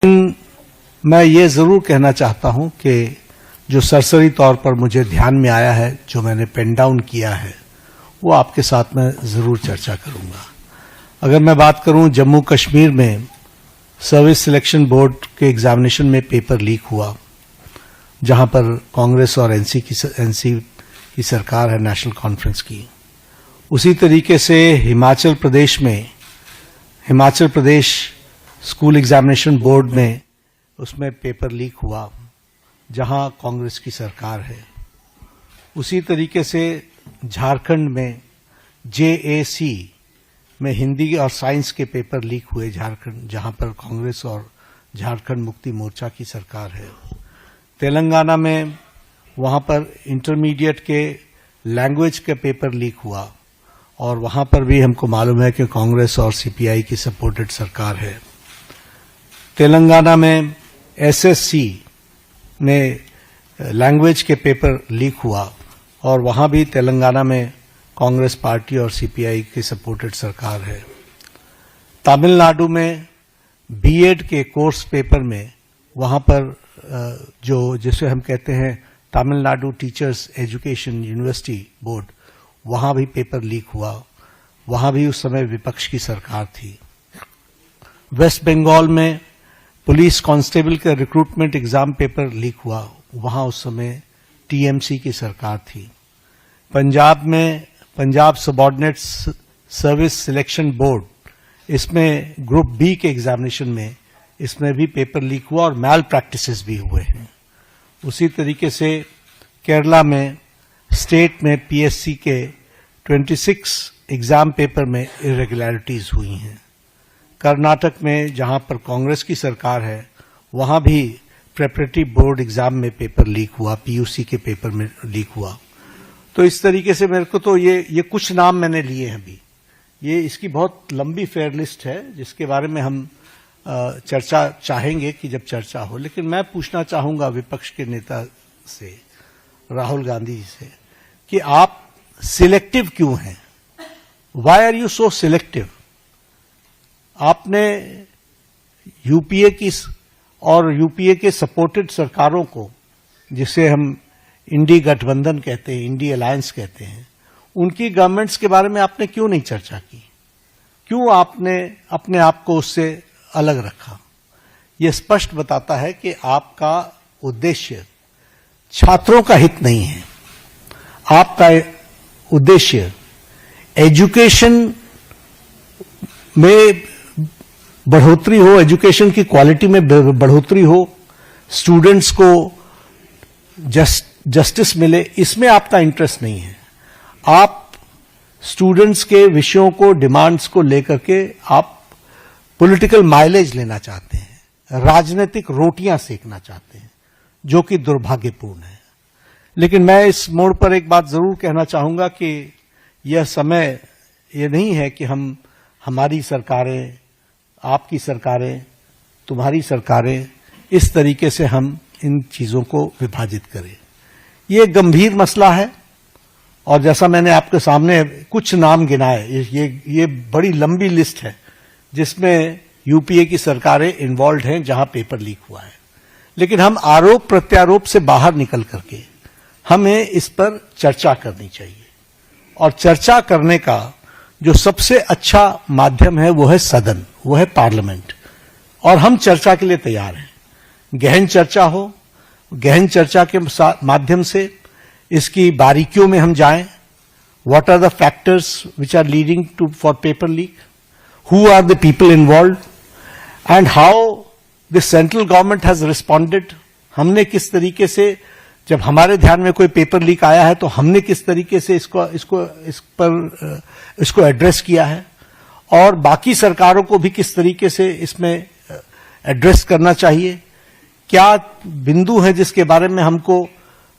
मैं ये जरूर कहना चाहता हूं कि जो सरसरी तौर पर मुझे ध्यान में आया है, जो मैंने पेन डाउन किया है, वो आपके साथ मैं जरूर चर्चा करूंगा। अगर मैं बात करूं जम्मू कश्मीर में सर्विस सिलेक्शन बोर्ड के एग्जामिनेशन में पेपर लीक हुआ, जहां पर कांग्रेस और एनसी की सरकार है, नेशनल कॉन्फ्रेंस की। उसी तरीके से Himachal Pradesh school examination board में उसमें पेपर लीक हुआ, जहां कांग्रेस की सरकार है। उसी तरीके से झारखंड में JAC में हिंदी और साइंस के पेपर लीक हुए झारखंड, जहां पर कांग्रेस और झारखंड मुक्ति मोर्चा की सरकार है। तेलंगाना में वहां पर इंटरमीडिएट के लैंग्वेज के पेपर लीक हुआ और वहां पर भी हमको मालूम है कि कांग्रेस और CPI की सपोर्टेड सरकार है। तेलंगाना में SSC में लैंग्वेज के पेपर लीक हुआ और वहां भी तेलंगाना में कांग्रेस पार्टी और CPI की सपोर्टेड सरकार है। तमिलनाडु में BEd के कोर्स पेपर में वहां पर जिसे हम कहते हैं Tamil Nadu teachers education university board, वहां भी पेपर लीक हुआ। वहां भी उस समय विपक्ष की सरकार थी। वेस्ट बंगाल में पुलिस कांस्टेबल का रिक्रूटमेंट एग्जाम पेपर लीक हुआ, वहां उस समय TMC की सरकार थी। पंजाब में Punjab subordinate service selection board, इसमें ग्रुप B के एग्जामिनेशन में इसमें भी पेपर लीक हुआ और मैल प्रैक्टिसेस भी हुए हैं। उसी तरीके से केरला में स्टेट में PSC के 26 एग्जाम पेपर में इरेगुलरिटीज हुई हैं। कर्नाटक में जहां पर कांग्रेस की सरकार है, वहां भी प्रेपरेटरी बोर्ड एग्जाम में पेपर लीक हुआ, PUC के पेपर में लीक हुआ। तो इस तरीके से मेरे को तो ये कुछ नाम मैंने लिए हैं। अभी ये इसकी बहुत लंबी फेयर लिस्ट है, जिसके बारे में हम चर्चा चाहेंगे कि जब चर्चा हो। लेकिन मैं पूछना चाहूंगा विपक्ष के नेता से, राहुल गांधी जी से, कि आप सिलेक्टिव क्यों हैं? Why are you so selective? आपने UPA की और UPA के सपोर्टेड सरकारों को, जिसे हम इंडी गठबंधन कहते हैं, इंडी अलायंस कहते हैं, उनकी गवर्नमेंट्स के बारे में आपने क्यों नहीं चर्चा की? क्यों आपने अपने आप को उससे अलग रखा? यह स्पष्ट बताता है कि आपका उद्देश्य छात्रों का हित नहीं है। आपका उद्देश्य एजुकेशन में बढ़ोतरी हो, एजुकेशन की क्वालिटी में बढ़ोतरी हो, स्टूडेंट्स को जस्टिस मिले, इसमें आपका इंटरेस्ट नहीं है। आप स्टूडेंट्स के विषयों को, डिमांड्स को लेकर के आप पॉलिटिकल माइलेज लेना चाहते हैं, राजनीतिक रोटियां सेकना चाहते हैं, जो कि दुर्भाग्यपूर्ण है। लेकिन मैं इस मोड़ पर एक बात जरूर कहना चाहूंगा कि यह समय ये नहीं है कि हमारी सरकारें, आपकी सरकारें, तुम्हारी सरकारें, इस तरीके से हम इन चीजों को विभाजित करें। ये गंभीर मसला है और जैसा मैंने आपके सामने कुछ नाम गिनाए, ये बड़ी लंबी लिस्ट है जिसमें UPA की सरकारें इन्वॉल्व हैं, जहां पेपर लीक हुआ है। लेकिन हम आरोप प्रत्यारोप से बाहर निकल करके हमें इस पर चर्चा करनी चाहिए, और चर्चा करने का जो सबसे अच्छा माध्यम है वो है सदन, वो है पार्लियामेंट। और हम चर्चा के लिए तैयार हैं। गहन चर्चा हो, गहन चर्चा के माध्यम से इसकी बारीकियों में हम जाएं। What are the factors which are leading to for paper leak, who are the people involve, and how the central government has responded. हमने किस तरीके से, जब हमारे ध्यान में कोई पेपर लीक आया है, तो हमने किस तरीके से इसको एड्रेस किया है, और बाकी सरकारों को भी किस तरीके से इसमें एड्रेस करना चाहिए। क्या बिंदु है जिसके बारे में हमको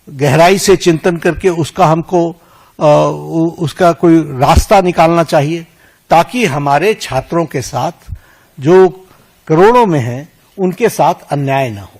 गहराई से चिंतन करके उसका कोई रास्ता निकालना चाहिए, ताकि हमारे छात्रों के साथ, जो करोड़ों में हैं, उनके साथ अन्याय न हो।